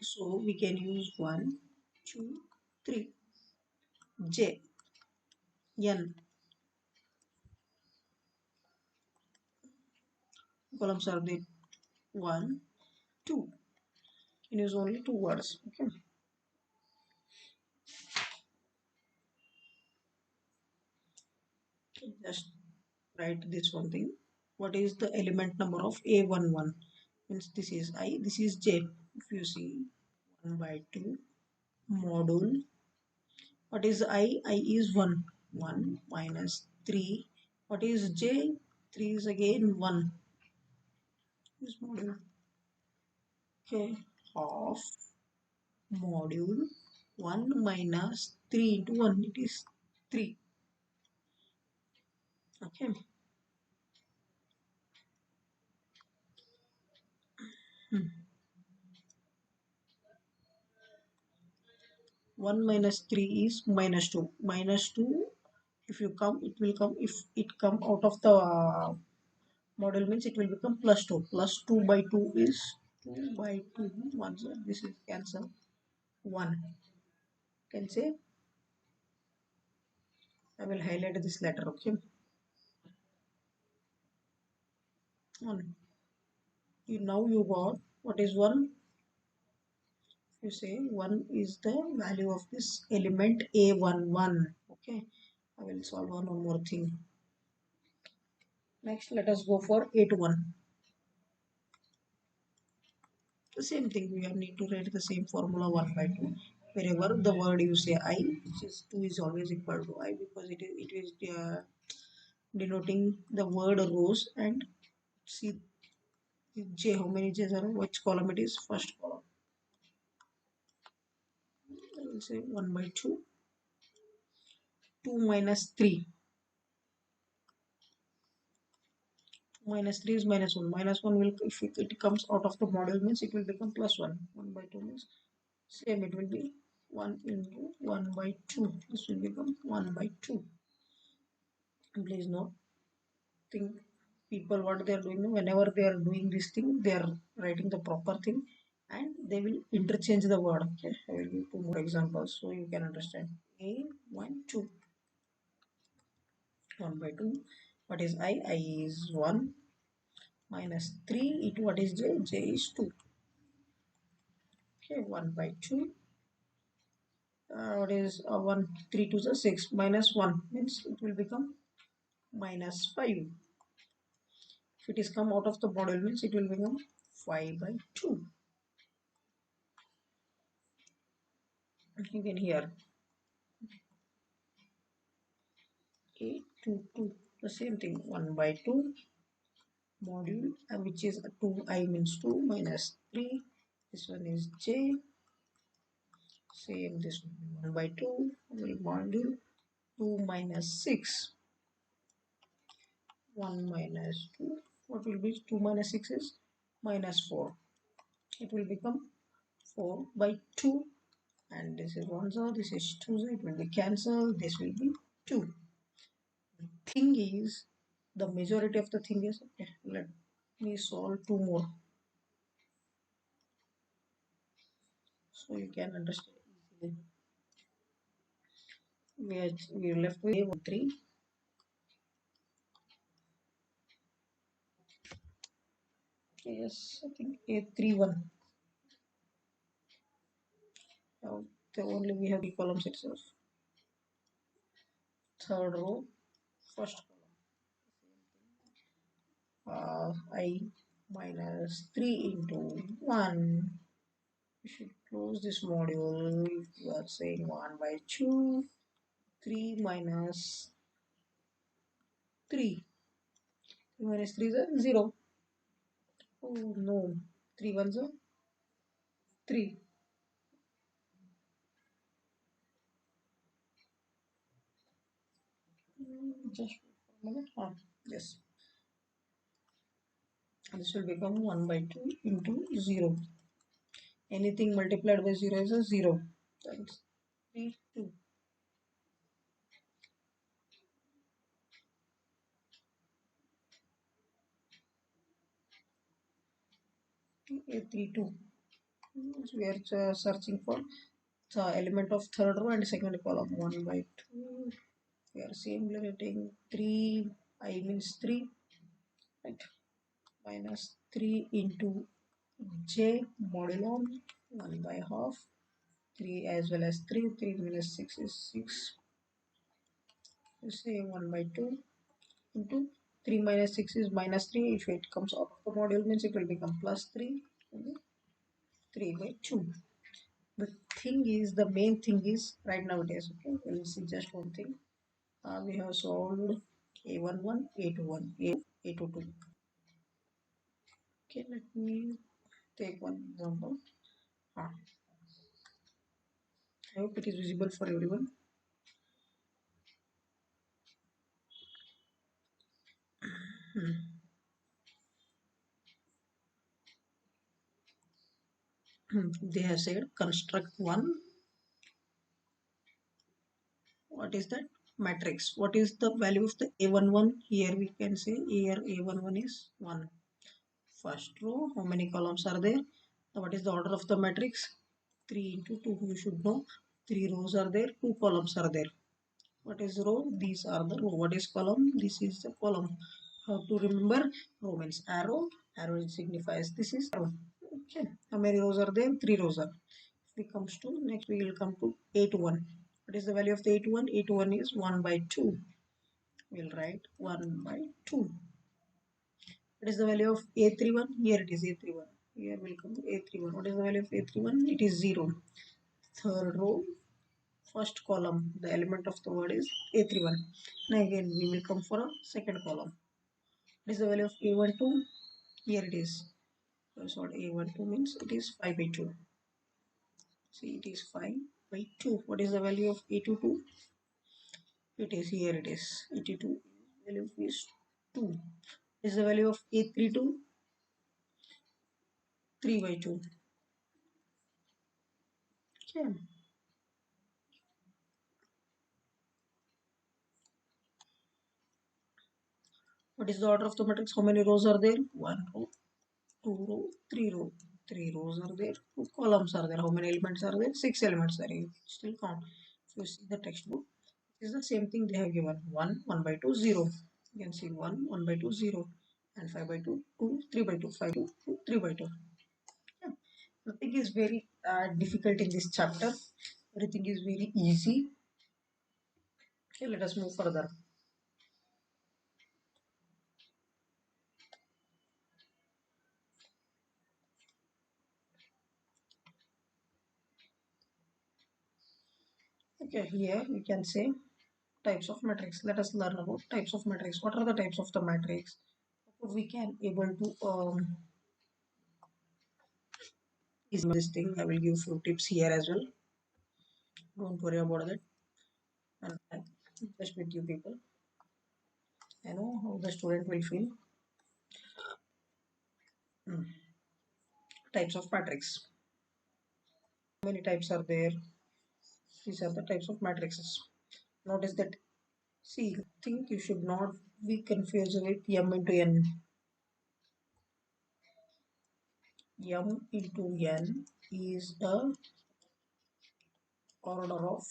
So we can use 1 2 3. J n columns are there, 1 2. Can use only two words. Okay, just write this one thing. What is the element number of A11? Means this is I, this is J. If you see 1 by 2 module, what is I? I is 1. 1 minus 3. What is J? 3 is again 1. This module. Okay, half module 1 minus 3 into 1, it is 3. Okay. Hmm. 1 minus 3 is minus 2. Minus 2, if you come, it will come, if it come out of the model, means it will become plus 2. Plus 2 by 2 is 2 by 2. Once this is cancel, 1. Can say, I will highlight this letter. Okay, 1. Now you got what is 1. You say 1 is the value of this element A11. Okay, I will solve one more thing. Next, let us go for 8 1. The same thing, we have need to write the same formula 1 by 2. Wherever the word you say I, which is 2 is always equal to I, because it is denoting the word rows. And see j, how many j's are, which column it is, first column. I will say 1 by 2. 2 minus 3. 2 minus 3 is minus 1. Minus 1 will, if it comes out of the model, means it will become plus 1. 1 by 2 means same, it will be 1 into 1 by 2. This will become 1 by 2. Please note, think people what they are doing, whenever they are doing this thing, they are writing the proper thing and they will interchange the word. Okay, I will give two more examples so you can understand. A 1 2, 1 by 2. What is I is 1 minus 3 into what is j is 2. Okay, 1 by 2. What is 1 3 to the 6 minus 1 means it will become minus 5. If it is come out of the model, means it will become 5 by 2. You can hear 8 2 2. The same thing, 1 by 2 module, which is 2I means 2 minus 3. This one is J. Same, this one 1 by 2 will module 2 minus 6. 1 minus 2. What will be 2 minus 6 is minus 4. It will become 4 by 2. And this is 1 so this is 2 so it will be cancelled. This will be 2. Thing is, the majority of the thing is, okay, let me solve two more so you can understand easily. We are left with A13. Yes, I think A31. So only we have three columns itself. Third row, first column. I minus 3 into 1. We should close this module if you are saying 1 by 2. 3 minus 3. 3 minus 3 is 0. Oh no. 3 ones are 3. Just for a minute. Yes. This will become 1 by 2 into 0. Anything multiplied by 0 is a 0. That's 3, 2. A 3, 2. We are searching for the element of third row and second column. 1 by 2. We are simply getting 3. I means 3. Right. Minus 3 into j modulo 1 by half. 3 as well as 3. 3 minus 6 is 6. You say 1 by 2 into 3 minus 6 is minus 3. If it comes out of the module means it will become plus 3. 3 by 2. The thing is, the main thing is right nowadays, okay, we'll see just one thing. We have solved a11, a21, a22. Okay, let me take one example. I hope it is visible for everyone. They have said construct one. What is that? Matrix. What is the value of the a11? Here we can say here a11 is 1. First row, how many columns are there? What is the order of the matrix? 3 into 2. You should know 3 rows are there, 2 columns are there. What is row? These are the row. What is column? This is the column. How to remember? Row means arrow. Arrow signifies this is arrow. Okay. How many rows are there? 3 rows are. If we comes to next, we will come to 8 1. What is the value of the 8 1? 8 1 is 1 by 2. We'll write 1 by 2. What is the value of A31? Here it is A31. Here will come to A31. What is the value of A31? It is 0. Third row, first column. The element of the word is A31. Now again we will come for a second column. What is the value of A12? Here it is. That's what A12 means. It is 5 by 2. See, it is 5 by 2. What is the value of A22? It is here. It is 82. Value is 2. What is the value of A32? 3 by 2. Okay. What is the order of the matrix? How many rows are there? 1 row, 2 row, 3 row. 3 rows are there, 2 columns are there. How many elements are there? 6 elements are there. Still count. If you see the textbook, it is the same thing they have given. 1, 1 by 2, 0. You can see 1, 1 by 2, 0. And 5 by 2, 2, 3 by 2, 5, 2, 2 3 by 2. Yeah. Nothing is very difficult in this chapter. Everything is very easy. Okay, let us move further. Okay, here we can say types of matrix. Let us learn about types of matrix. What are the types of the matrix? We can able to is this thing. I will give few tips here as well. Don't worry about that. And just with you people. I know how the student will feel. Hmm. Types of matrix. How many types are there? These are the types of matrices. Notice that. See, think you should not be confused with M into N. M into N is a order of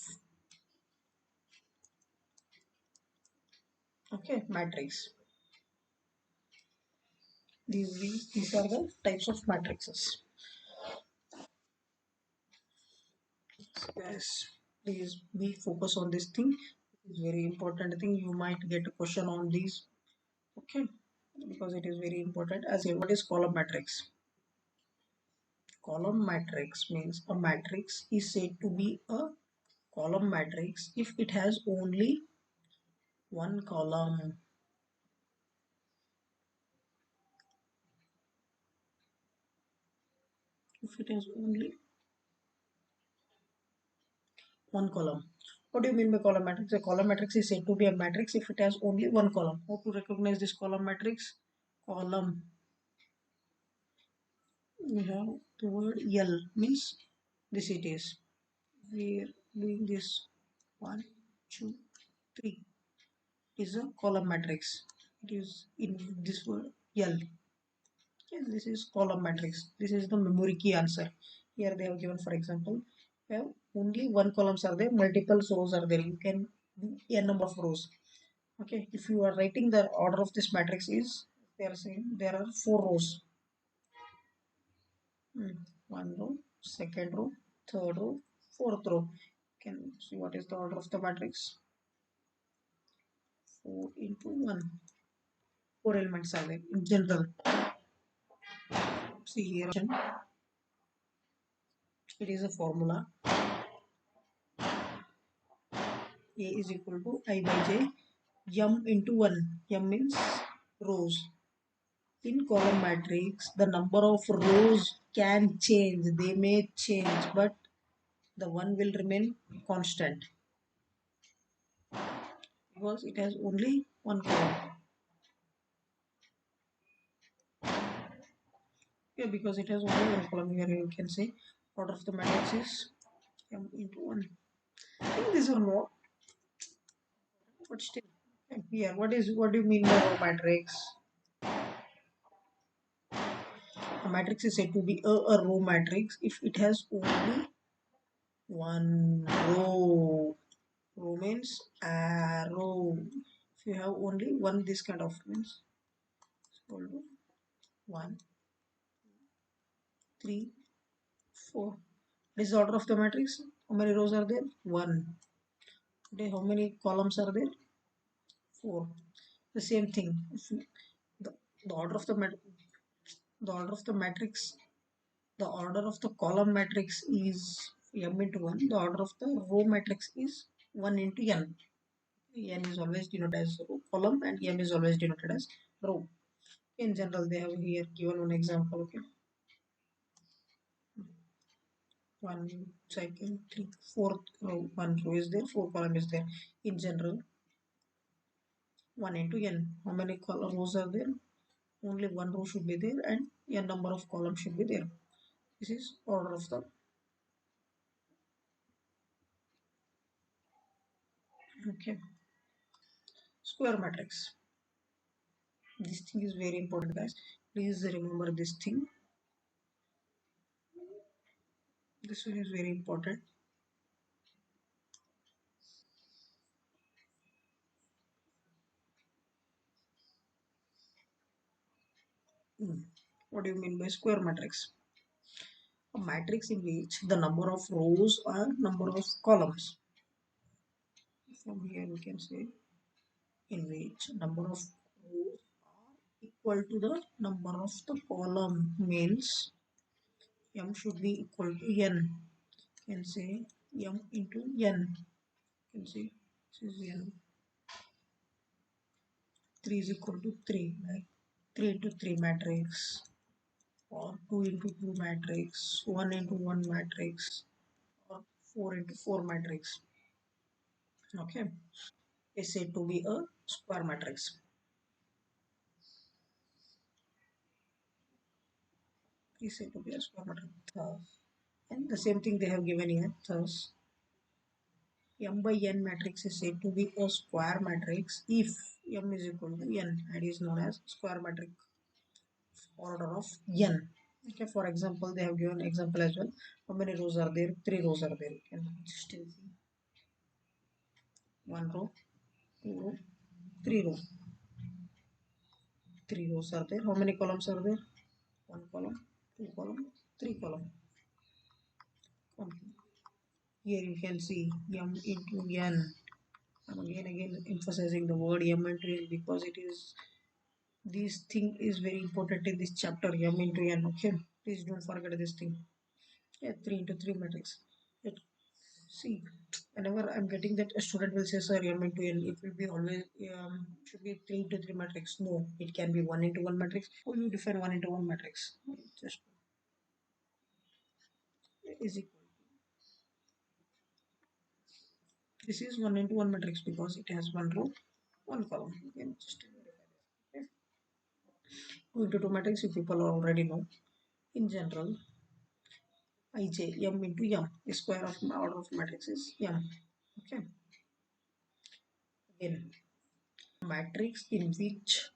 matrix. These are the types of matrices. Guys, please be focus on this thing. It's very important thing. You might get a question on these. Okay, because it is very important. As in, what is column matrix? Column matrix means a matrix is said to be a column matrix if it has only one column. If it has only one column. What do you mean by column matrix? A column matrix is said to be a matrix if it has only one column. How to recognize this column matrix? Column. We have the word L means this it is. We are doing this 1, 2, 3. It is a column matrix. It is in this word L. Yes, this is column matrix. This is the memory key answer. Here they have given, for example, we have only one columns are there, multiple rows are there. You can do a number of rows. Okay, if you are writing the order of this matrix is, they are saying there are four rows. One row, second row, third row, fourth row. Can see what is the order of the matrix? 4 into 1. Four elements are there in general. See here, it is a formula. A is equal to I by j m into 1. M means rows. In column matrix, the number of rows can change. They may change, but the one will remain constant because it has only one column. Yeah, because it has only one column. Here you can say order of the matrix is m into 1. I think these are more, but still. Here, what do you mean by row matrix? A matrix is said to be a row matrix if it has only one row. Row means arrow. If you have only one this kind of means equal to 1, 3, 4. This is the order of the matrix. How many rows are there? 1. Okay, how many columns are there? 4. The same thing. The, the order of the order of the matrix, the order of the column matrix is m into 1. The order of the row matrix is 1 into n. N is always denoted as row, column, and m is always denoted as row. In general, they have here given one example. Okay, one second, three, fourth row, one row is there, four column is there. In general, 1 into n. How many column rows are there? Only one row should be there, and n number of columns should be there. This is order of the, okay, square matrix. This thing is very important, guys. Please remember this thing. This one is very important. What do you mean by square matrix? A matrix in which the number of rows are number of columns. From here we can say in which number of rows are equal to the number of the column means m should be equal to n. Can say m into n. Can say this is n. 3 is equal to 3, like 3 into 3 matrix, or 2 into 2 matrix, 1 into 1 matrix, or 4 into 4 matrix. Okay, is said to be a square matrix. Is said to be a square matrix. And the same thing they have given here. Thus, m by n matrix is said to be a square matrix if m is equal to n, and is known as square matrix order of n. Okay, for example, they have given example as well. How many rows are there? 3 rows are there. You can still see one row, two row, three rows. 3 rows are there. How many columns are there? One column, two column, three column. Here you can see m into n. I'm again emphasizing the word m into n because it is this thing is very important in this chapter, m into n. Okay, please don't forget this thing. Yeah, 3 into 3 matrix. It, see, whenever I'm getting that a student will say, sir, m into n, it will be always should be 3 into 3 matrix. No, it can be 1 into 1 matrix. How you define 1 into 1 matrix? Just is equal. This is 1 into 1 matrix because it has one row, one column. You can just verify this. Okay. 2 into 2 matrix, you people already know. In general, ij m into m, the square of order of matrix is m. Okay. Again, matrix in which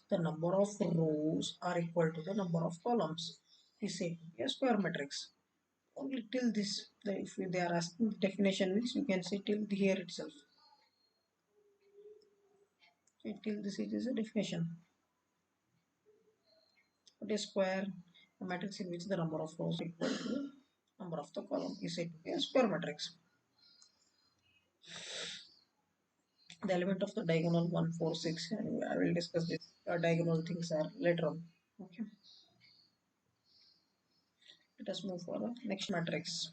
the number of rows are equal to the number of columns is said to be a square matrix. Only till this, if they are asking the definition means you can say till here itself. Okay, till this it is a definition. What is square? A matrix in which the number of rows is equal to the number of the column is said to be a square matrix. The element of the diagonal 1, 4, 6. I will discuss this diagonal things are later on. Okay. Let us move for the next matrix.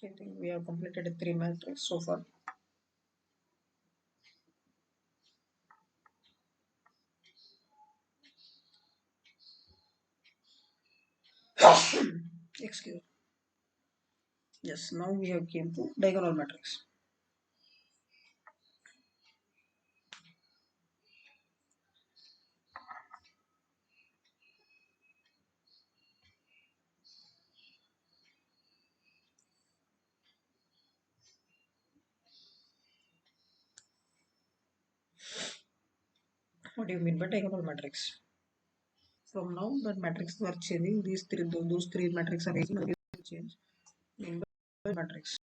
I think we have completed 3 matrix so far. Excuse. Yes, now we have came to diagonal matrix. What do you mean by diagonal matrix? From now that matrix are changing, those three matrices are easy to change. Mean by matrix.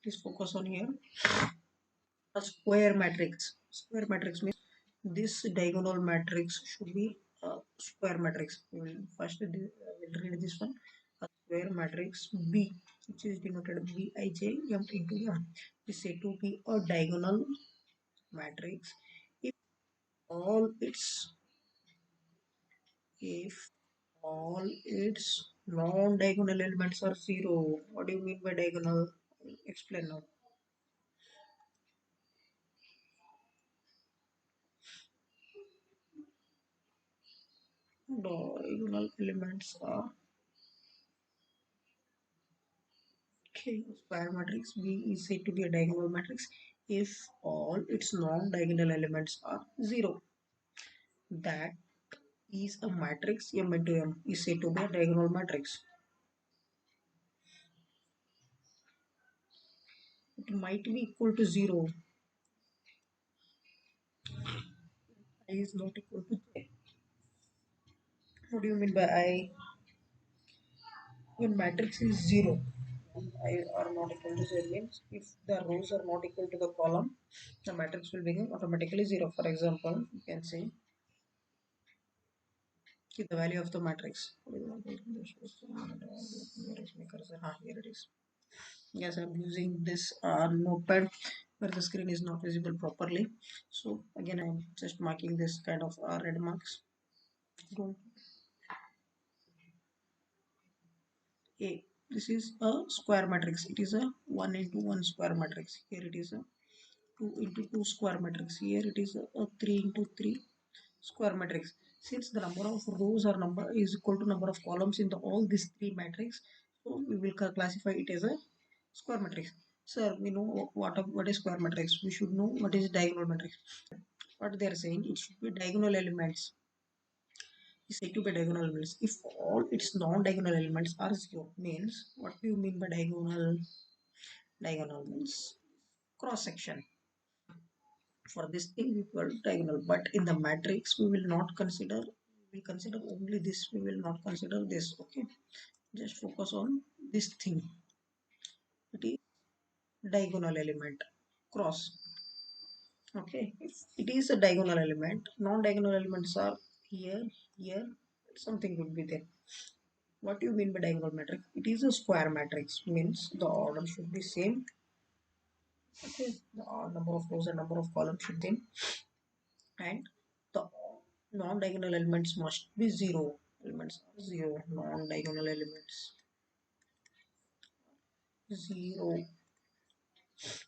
Please focus on here. A square matrix. Square matrix means this diagonal matrix should be a square matrix. We will first we'll read this one. A square matrix B, which is denoted Bij m into m, is said to be a diagonal matrix if all its if all its non-diagonal elements are zero. What do you mean by diagonal? Explain now. Diagonal elements are okay. Square matrix B is said to be a diagonal matrix if all its non-diagonal elements are zero. That is a matrix M into M is said to be a diagonal matrix. It might be equal to zero. I is not equal to J. What do you mean by I? When matrix is zero, I are not equal to zero means if the rows are not equal to the column, the matrix will become automatically zero. For example, you can say the value of the matrix. Where is my cursor? Here it is. Yes, I'm using this notepad where the screen is not visible properly. So again, I'm just marking this kind of red marks. Don't A. This is a square matrix. It is a 1 into 1 square matrix. Here it is a 2 into 2 square matrix. Here it is a 3 into 3 square matrix. Since the number of rows or number is equal to number of columns in all these three matrix, so we will classify it as a square matrix. Sir, we know what is square matrix. We should know what is diagonal matrix. What they are saying, it should be diagonal elements. Is said to be diagonal elements if all its non-diagonal elements are zero. Means what do you mean by diagonal? Diagonal means cross section. For this thing we call diagonal, but in the matrix we will not consider. We consider only this. We will not consider this. Okay, just focus on this thing. It is diagonal element. Cross. Okay, if it is a diagonal element, non-diagonal elements are here, here, something would be there. What do you mean by diagonal matrix? It is a square matrix, means the order should be same. Okay, the number of rows and number of columns should be same, and the non-diagonal elements must be zero. Elements are zero. Non-diagonal elements zero.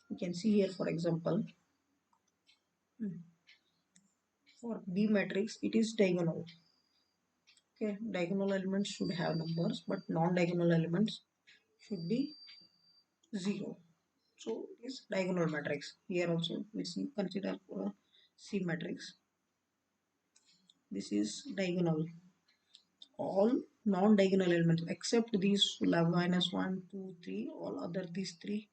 You can see here, for example, for B matrix, it is diagonal. Okay, diagonal elements should have numbers, but non-diagonal elements should be zero. So it is diagonal matrix. Here also we see consider C matrix. This is diagonal. All non-diagonal elements except these minus 1, 2, 3, all other these three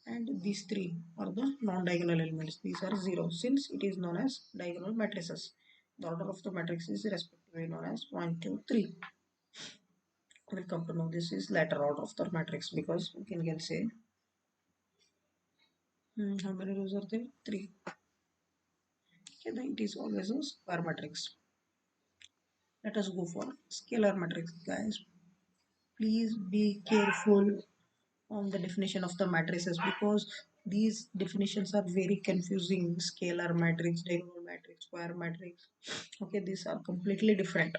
and these three are the non-diagonal elements. These are zero since it is known as diagonal matrices. The order of the matrix is respectively known as 1, 2, 3. We'll come to know this is latter order of the matrix because we can say how many rows are there? 3. Okay, then it is always a square matrix. Let us go for scalar matrix, guys. Please be careful on the definition of the matrices because these definitions are very confusing. Scalar matrix, diagonal matrix, square matrix. Okay, these are completely different.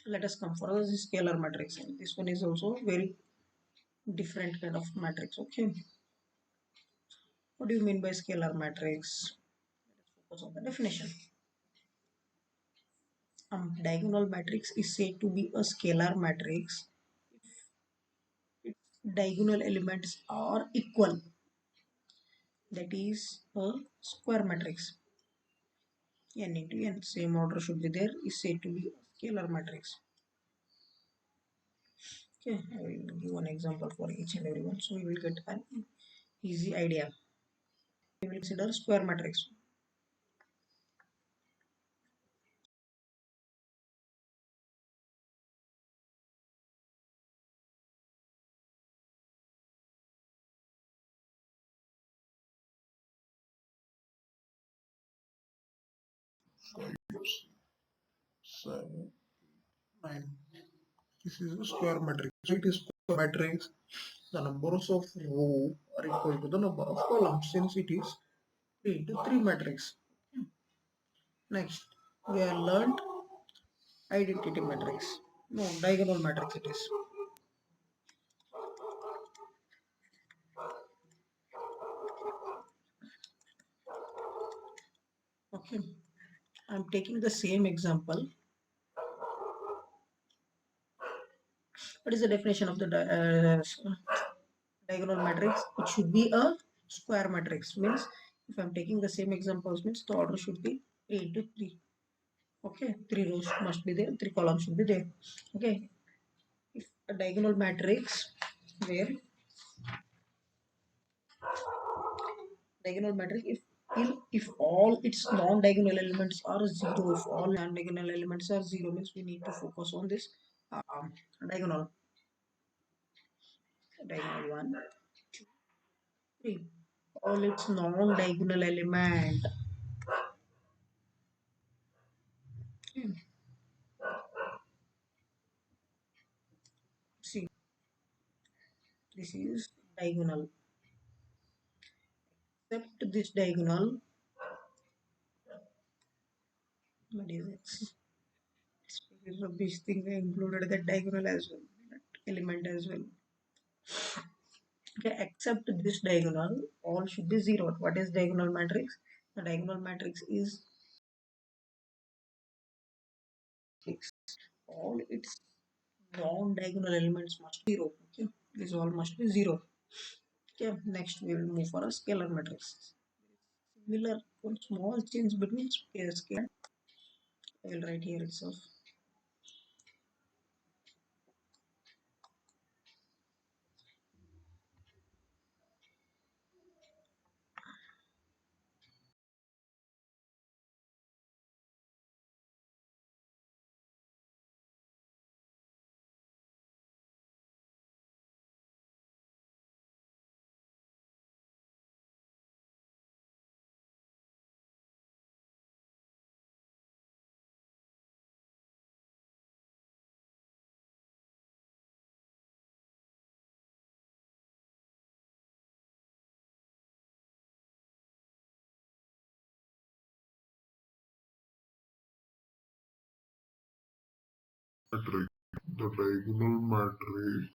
Let us come for the scalar matrix. This one is also very different kind of matrix. Okay, what do you mean by scalar matrix? Let us focus on the definition. Diagonal matrix is said to be a scalar matrix if its diagonal elements are equal. That is a square matrix. N into n, same order should be there, is said to be a scalar matrix. Okay, I will give one example for each and every one so you will get an easy idea. We will consider square matrix. So, 9. This is a square matrix. So it is square matrix. The numbers of rows are equal to the number of columns since it is 3 into 3 matrix. Next, we have learned identity matrix. No, diagonal matrix it is. Okay, I'm taking the same example. What is the definition of the diagonal matrix? It should be a square matrix. Means if I'm taking the same examples, means the order should be 3 into 3. Okay, 3 rows must be there, 3 columns should be there. Okay, if a diagonal matrix where diagonal matrix if all its non-diagonal elements are zero, if all non-diagonal elements are zero, means we need to focus on this um, diagonal. Diagonal 1, 2, 3. All its non-diagonal element. Hmm. See, this is diagonal. Except this diagonal, what is it? It's very rubbish thing. I included that diagonal as well, that element as well. Okay, except this diagonal, all should be zero. What is diagonal matrix? The diagonal matrix is all its non-diagonal elements must be zero. Okay, this all must be zero. Okay, next we will move for a scalar matrix. Similar, one small change between scalar. I will write here itself. matrix. The diagonal matrix